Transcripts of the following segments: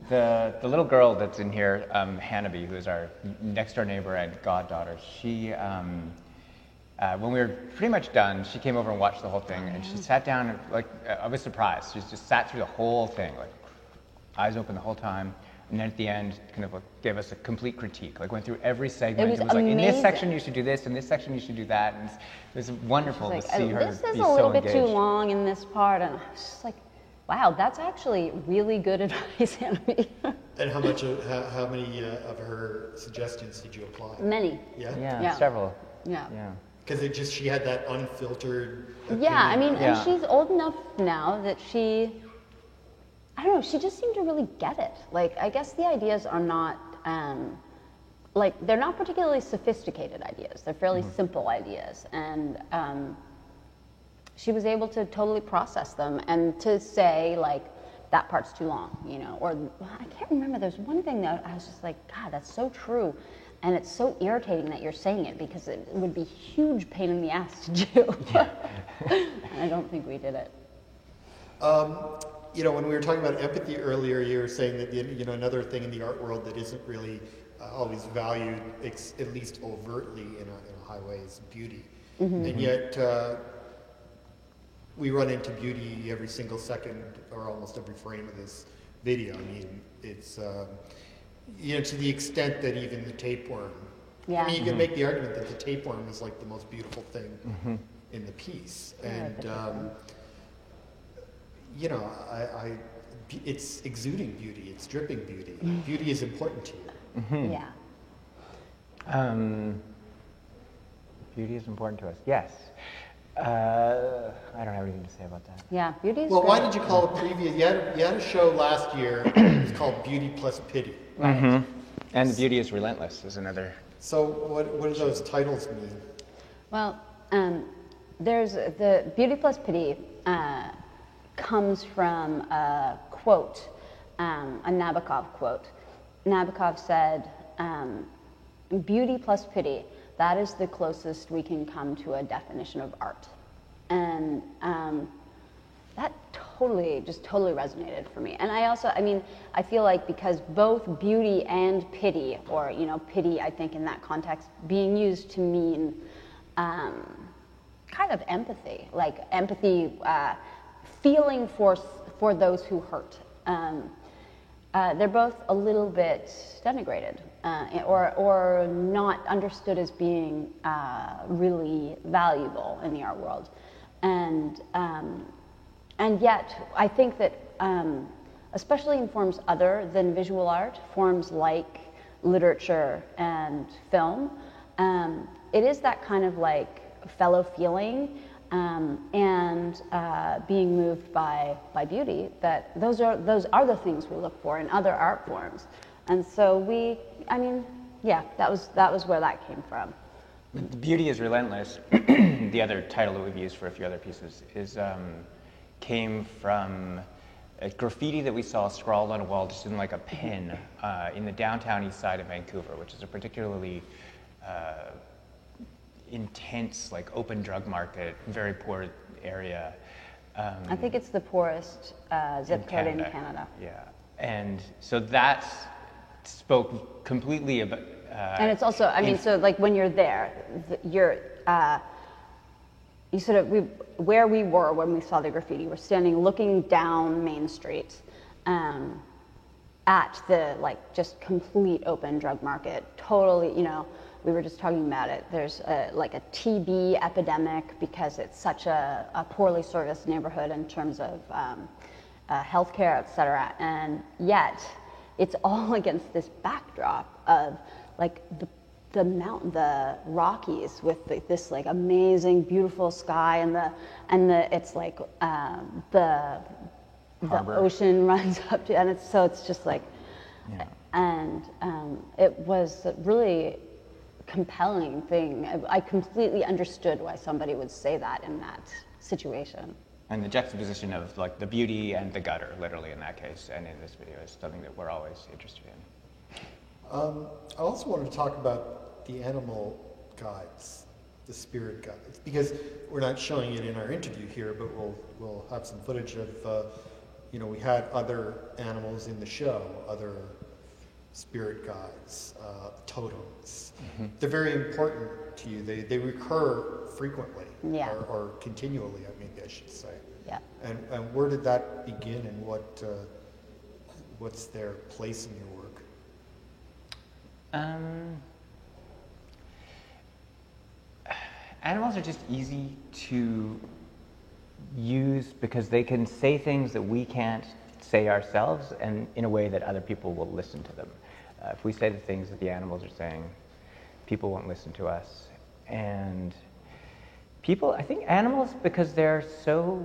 The little girl that's in here, Hannah, who is our next door neighbor and goddaughter, she when we were pretty much done, she came over and watched the whole thing, and she sat down and I was surprised. She just sat through the whole thing, like eyes open the whole time, and then at the end, kind of gave us a complete critique. Like went through every segment. It was like, in this amazing. section you should do this, in this section you should do that, and it was wonderful to see her This is be a so little bit engaged. too long in this part, and I was just like, wow, that's actually really good advice, Hannah. And how many of her suggestions did you apply? Many. Yeah? Yeah, several. Yeah. Yeah. Because she had that unfiltered opinion. Yeah, I mean, Yeah. and she's old enough now that I don't know, she just seemed to really get it. Like, I guess the ideas are not, they're not particularly sophisticated ideas. They're fairly simple ideas. And she was able to totally process them and to say, like, that part's too long, you know, or I can't remember. There's one thing that I was just like, God, that's so true. And it's so irritating that you're saying it because it would be a huge pain in the ass to do. And I don't think we did it. You know, when we were talking about empathy earlier, you were saying that, you know, another thing in the art world that isn't really always valued, at least overtly in a high way, is beauty. And yet, we run into beauty every single second or almost every frame of this video. I mean, it's, you know, to the extent that even the tapeworm, Yeah. I mean, you can make the argument that the tapeworm is like the most beautiful thing in the piece. And, you know, it's exuding beauty, it's dripping beauty. Beauty is important to you. Yeah. Beauty is important to us. Yes. I don't have anything to say about that. Yeah, beauty is Well, great. why did you call it previous? You had a show last year. It was called Beauty Plus Pity. Right. And the beauty is relentless is another. So what do those titles mean? Well, there's the Beauty Plus Pity comes from a quote, a Nabokov quote. Nabokov said, beauty plus pity, that is the closest we can come to a definition of art. And that totally resonated for me. And I feel like because both beauty and pity, or, you know, pity, I think in that context, being used to mean kind of empathy, like empathy, feeling for those who hurt. They're both a little bit denigrated or not understood as being really valuable in the art world, and yet I think that especially in forms other than visual art, forms like literature and film, it is that kind of like fellow feeling. And being moved by beauty, that those are the things we look for in other art forms. And so that was where that came from. The beauty is relentless. The other title that we've used for a few other pieces came from a graffiti that we saw scrawled on a wall just in like a pin in the downtown east side of Vancouver, which is a particularly intense, like open drug market, very poor area. I think it's the poorest zip code in Canada. Yeah, and so that spoke completely about. And it's also, so like when you're there, you sort of where we were when we saw the graffiti. We're standing looking down Main Street at the like just complete open drug market. Totally, you know. We were just talking about it. There's a TB epidemic because it's such a poorly serviced neighborhood in terms of healthcare, et cetera. And yet, it's all against this backdrop of like the mountain, the Rockies with this like amazing, beautiful sky, and the it's like the ocean runs up to, and it's just like, Yeah. And it was really compelling thing. I completely understood why somebody would say that in that situation. And the juxtaposition of like the beauty and the gutter, literally in that case, and in this video, is something that we're always interested in. I also wanted to talk about the animal guides, the spirit guides, because we're not showing it in our interview here, but we'll have some footage of we had other animals in the show, other spirit guides, totems. They're very important to you. They recur frequently, Yeah. or continually, maybe I should say. Yeah. And where did that begin, and what's their place in your work? Animals are just easy to use because they can say things that we can't say ourselves, and in a way that other people will listen to them. If we say the things that the animals are saying, people won't listen to us. And people, I think animals, because they're so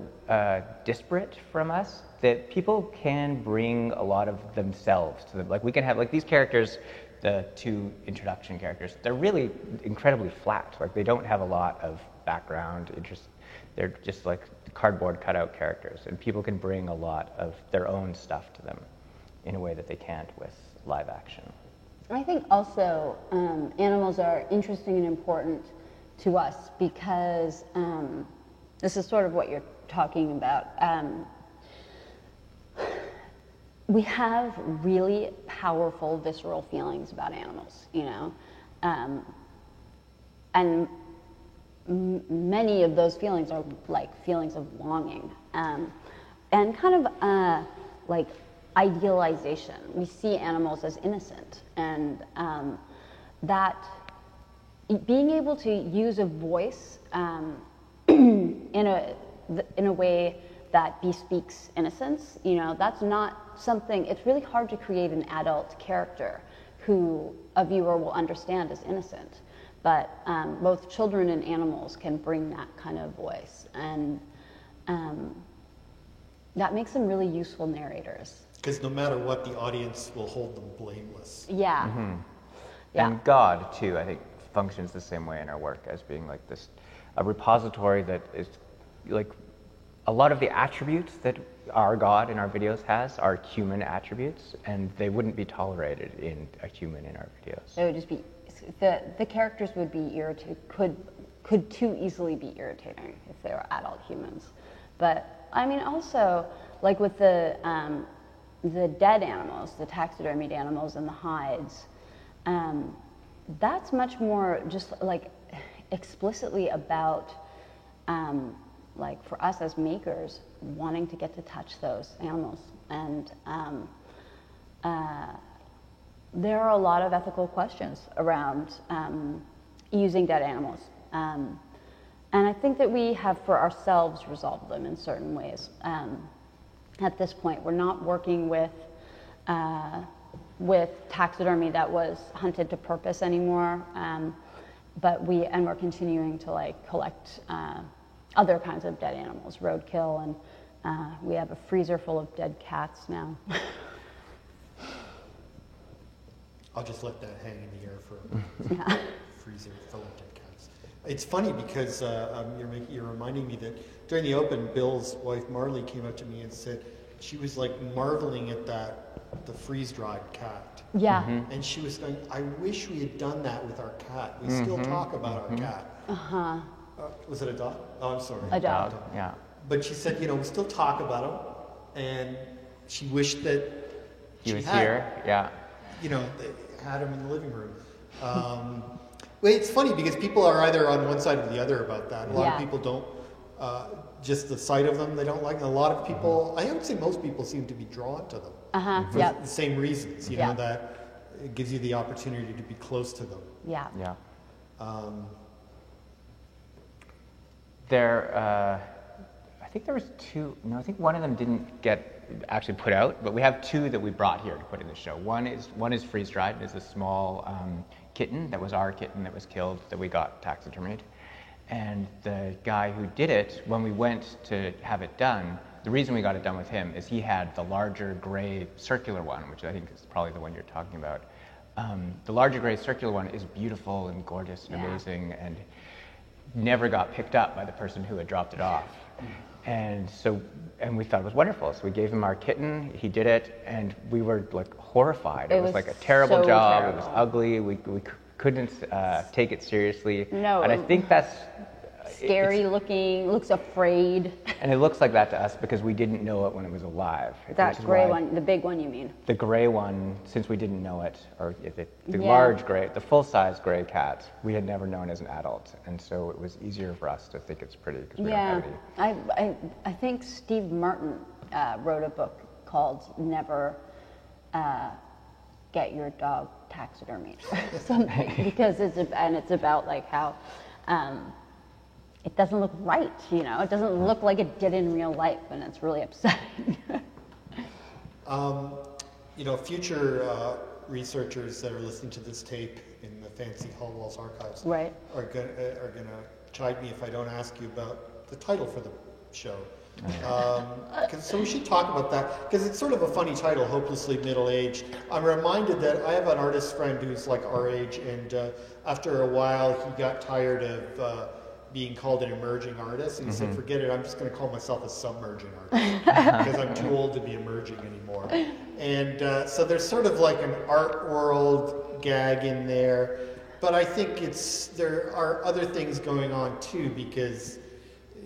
disparate from us, that people can bring a lot of themselves to them. Like we can have, like these characters, the two introduction characters, they're really incredibly flat. Like they don't have a lot of background interest. They're just like cardboard cutout characters, and people can bring a lot of their own stuff to them in a way that they can't with live action. I think also animals are interesting and important to us because this is sort of what you're talking about. We have really powerful visceral feelings about animals, and many of those feelings are like feelings of longing and kind of like idealization. We see animals as innocent, and that being able to use a voice in a way that bespeaks innocence, that's not something. It's really hard to create an adult character who a viewer will understand as innocent. But both children and animals can bring that kind of voice, and that makes them really useful narrators. Because no matter what, the audience will hold them blameless. Yeah. Mm-hmm. Yeah. And God, too, I think, functions the same way in our work, as being like this, a repository that is like a lot of the attributes that our God in our videos has are human attributes, and they wouldn't be tolerated in a human in our videos. It would just be, the characters would be irritated, could too easily be irritating if they were adult humans. But I mean, also, like with the dead animals, the taxidermied animals and the hides, that's much more just like explicitly about like for us as makers wanting to get to touch those animals. And there are a lot of ethical questions around using dead animals. And I think that we have for ourselves resolved them in certain ways. At this point, we're not working with taxidermy that was hunted to purpose anymore, but we're continuing to like collect other kinds of dead animals, roadkill, and we have a freezer full of dead cats now. I'll just let that hang in the air for a freezer full of dead cats. It's funny because you're reminding me that during the open, Bill's wife Marley came up to me and said she was like marveling at the freeze-dried cat. Yeah. Mm-hmm. And she was going, I wish we had done that with our cat. We still talk about our cat. Uh-huh. Was it a dog? Oh, I'm sorry. A dog. Yeah. But she said, we still talk about him, and she wished that He she was had, here. Yeah. they had him in the living room. Well, it's funny because people are either on one side or the other about that. A lot of people don't, just the sight of them, they don't like. And a lot of people, I would say most people seem to be drawn to them for the same reasons, you know, that it gives you the opportunity to be close to them. Yeah. Yeah. I think there was two. No, I think one of them didn't get actually put out, but we have two that we brought here to put in the show. One is freeze dried. It's a small kitten that was our kitten that was killed that we got taxidermied, and the guy who did it, when we went to have it done, the reason we got it done with him is he had the larger gray circular one, which I think is probably the one you're talking about. The larger gray circular one is beautiful and gorgeous and amazing, and never got picked up by the person who had dropped it off. And we thought it was wonderful. So we gave him our kitten, he did it, and we were like horrified. It was like a terrible job, terrible. It was ugly, we couldn't take it seriously. No. And I think that's scary looking, looks afraid. And it looks like that to us because we didn't know it when it was alive. That gray one, the big one, you mean? The gray one, since we didn't know it, or the Yeah. large gray, the full-size gray cat, we had never known as an adult, and so it was easier for us to think it's pretty because we don't have any. I think Steve Martin wrote a book called Never Get Your Dog Taxidermied or something, because it's about like how it doesn't look right, you know, it doesn't look like it did in real life, and it's really upsetting. You know, future researchers that are listening to this tape in the fancy Hall Walls archives Right. are gonna chide me if I don't ask you about the title for the show. So we should talk about that, because it's sort of a funny title, Hopelessly Middle-Aged. I'm reminded that I have an artist friend who's like our age, and after a while he got tired of being called an emerging artist, and he said, forget it, I'm just going to call myself a submerging artist, because I'm too old to be emerging anymore. And so there's sort of like an art world gag in there, but I think there are other things going on too, because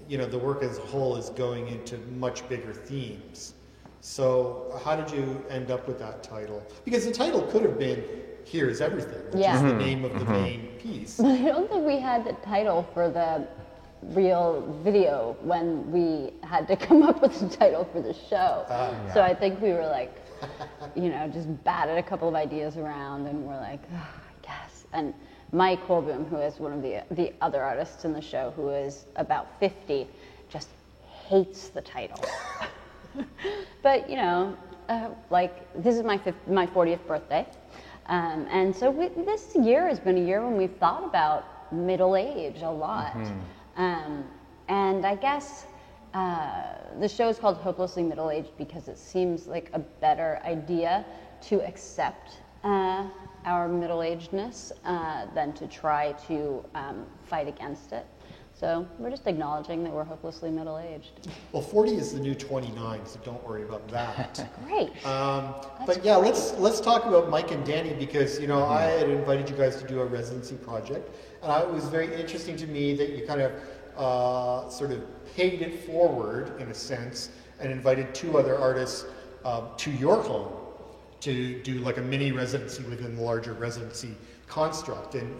you know, the work as a whole is going into much bigger themes. So how did you end up with that title? Because the title could have been Here's Everything, which is the name of the main piece. I don't think we had the title for the real video when we had to come up with the title for the show. So I think we were like, you know, just batted a couple of ideas around, and we're like, oh, I guess. And Mike Holboom, who is one of the other artists in the show, who is about 50, just hates the title. But you know, like this is my 40th birthday, and so this year has been a year when we've thought about middle age a lot. And I guess the show is called Hopelessly Middle-Aged because it seems like a better idea to accept our middle-agedness than to try to fight against it. So we're just acknowledging that we're hopelessly middle-aged. Well, 40 is the new 29, so don't worry about that. Great. But yeah, let's talk about Mike and Danny, because you know I had invited you guys to do a residency project, and it was very interesting to me that you kind of sort of paid it forward in a sense and invited two other artists to your home to do like a mini residency within the larger residency construct. And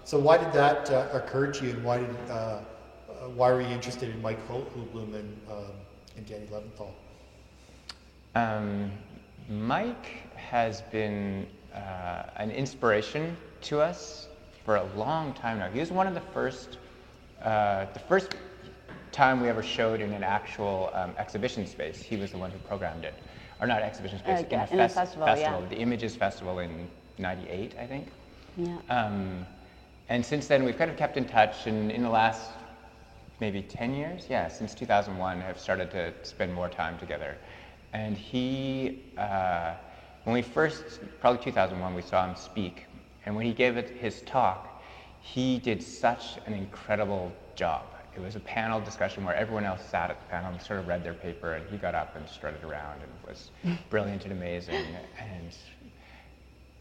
so why did that occur to you, and why were you interested in Mike Holboom and Danny Leventhal? Mike has been an inspiration to us for a long time now. He was one of the first time we ever showed in an actual exhibition space. He was the one who programmed it. Or not exhibition space, in a festival, yeah. The Images Festival in '98, I think. Yeah. And since then, we've kind of kept in touch, and in the last maybe 10 years, since 2001, have started to spend more time together. And he, when we first, probably 2001, we saw him speak, and when he gave his talk, he did such an incredible job. It was a panel discussion where everyone else sat at the panel and sort of read their paper, and he got up and strutted around and was brilliant and amazing, and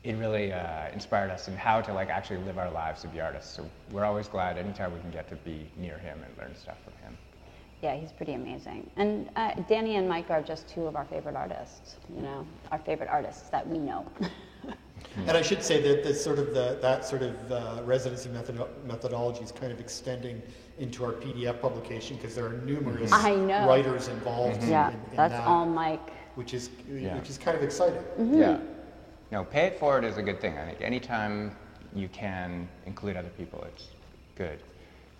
it really inspired us in how to like actually live our lives to be artists. So we're always glad anytime we can get to be near him and learn stuff from him. Yeah, he's pretty amazing. And Danny and Mike are just two of our favorite artists, you know, our favorite artists that we know. And I should say that that sort of residency methodology is kind of extending into our PDF publication, because there are numerous writers involved in that's that, all Mike. which is kind of exciting. Yeah. No, pay it forward is a good thing. I think anytime you can include other people, it's good.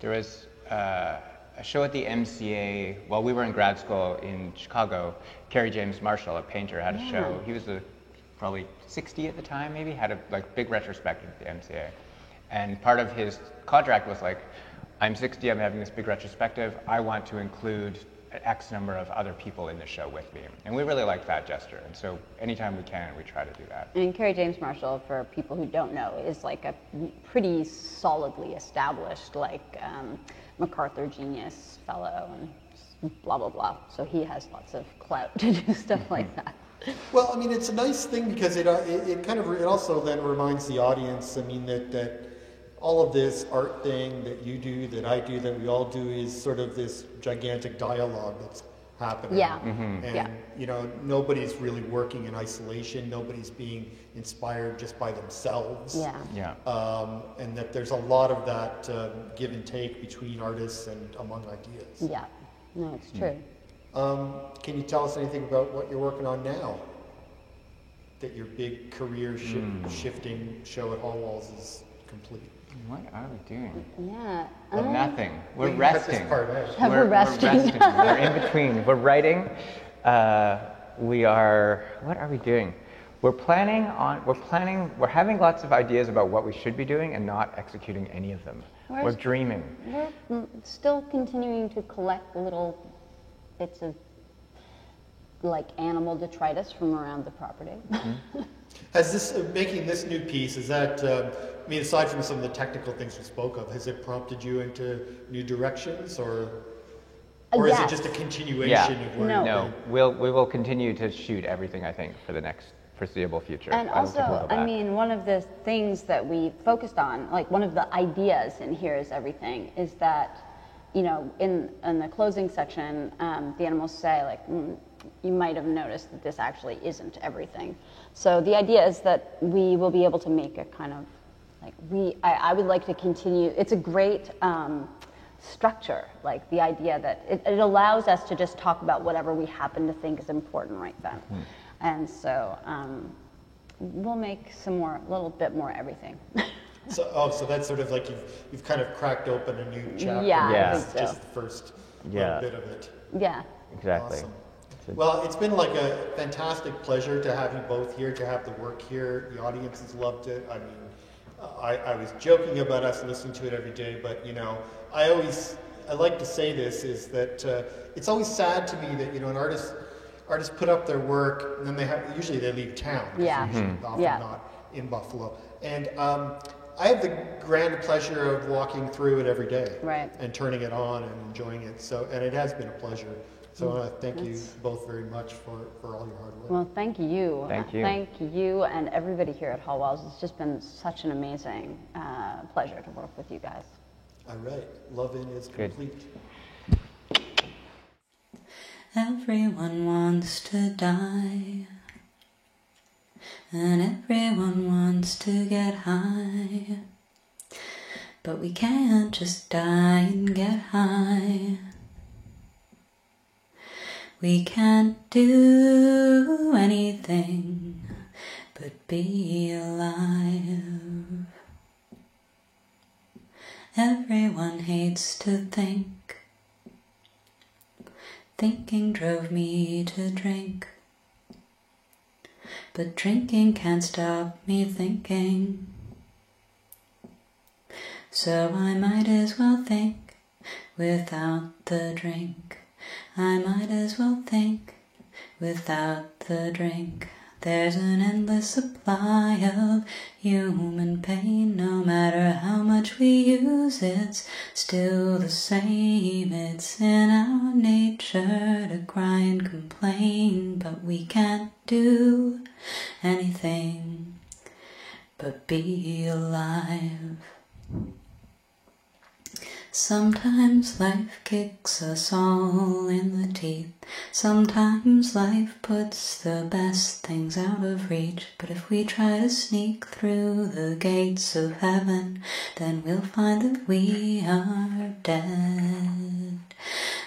There was a show at the MCA while we were in grad school in Chicago. Kerry James Marshall, a painter, had a show. He was probably 60 at the time, maybe, had a big retrospective at the MCA. And part of his contract was like, I'm 60, I'm having this big retrospective, I want to include X number of other people in the show with me. And we really like that gesture. And so anytime we can, we try to do that. And Kerry James Marshall, for people who don't know, is like a pretty solidly established, like MacArthur Genius Fellow and blah, blah, blah. So he has lots of clout to do stuff like that. Well, I mean, it's a nice thing because it also then reminds the audience, I mean, that all of this art thing that you do, that I do, that we all do is sort of this gigantic dialogue that's happening. Yeah. And, Yeah. you know, nobody's really working in isolation. Nobody's being inspired just by themselves. Yeah. Yeah. And that there's a lot of that give and take between artists and among ideas. Yeah. No, it's true. Can you tell us anything about what you're working on now? That your big career shifting show at Hall Walls is complete. What are we doing? Yeah. Nothing. We're We can cut this resting. part out. We're resting. We're in between. We're writing. We are. What are we doing? We're having lots of ideas about what we should be doing and not executing any of them. We're dreaming. We're still continuing to collect little bits of like animal detritus from around the property. Has this, making this new piece, is that, I mean, aside from some of the technical things we spoke of, has it prompted you into new directions, or is Yes. it just a continuation of where No. you've No, we will continue to shoot everything, I think, for the next foreseeable future. And I don't think we'll also, go I back. mean, one of the things that we focused on, like one of the ideas in Here Is Everything, is that, you know, in the closing section, the animals say, like, you might have noticed that this actually isn't everything. So the idea is that we will be able to make a kind of, like, I would like to continue, it's a great structure, like the idea that it allows us to just talk about whatever we happen to think is important right then. And so we'll make a little bit more everything. so that's sort of like you've kind of cracked open a new chapter. Yeah, Yeah. I This think is so. just the first Yeah. little bit of it. Yeah. Exactly. Awesome. Well, it's been like a fantastic pleasure to have you both here, to have the work here. The audience has loved it. I mean, I was joking about us listening to it every day, but you know, I like to say this, is that it's always sad to me that, you know, an artists put up their work and then usually they leave town. 'Cause Yeah. they're usually often Yeah. not in Buffalo. And I have the grand pleasure of walking through it every day. Right. And turning it on and enjoying it. And it has been a pleasure. So I want to thank you both very much for all your hard work. Well, thank you. Thank you. Thank you and everybody here at Hall Walls. It's just been such an amazing pleasure to work with you guys. All right. Love-In is Good. complete. Everyone wants to die, and everyone wants to get high, but we can't just die and get high. We can't do anything but be alive. Everyone hates to think. Thinking drove me to drink, but drinking can't stop me thinking. So I might as well think without the drink. I might as well think without the drink. There's an endless supply of human pain. No matter how much we use, it's still the same. It's in our nature to cry and complain, but we can't do anything but be alive. Sometimes life kicks us all in the teeth. Sometimes life puts the best things out of reach. But if we try to sneak through the gates of heaven, then we'll find that we are dead.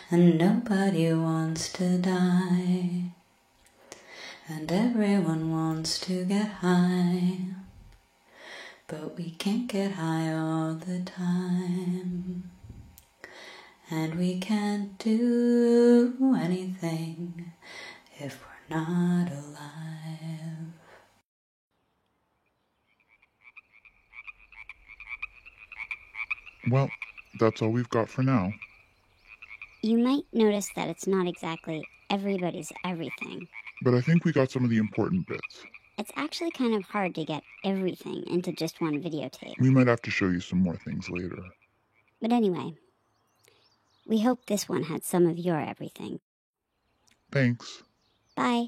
And nobody wants to die, and everyone wants to get high. But we can't get high all the time, and we can't do anything if we're not alive. Well, that's all we've got for now. You might notice that it's not exactly everybody's everything. But I think we got some of the important bits. It's actually kind of hard to get everything into just one videotape. We might have to show you some more things later. But anyway, we hope this one had some of your everything. Thanks. Bye.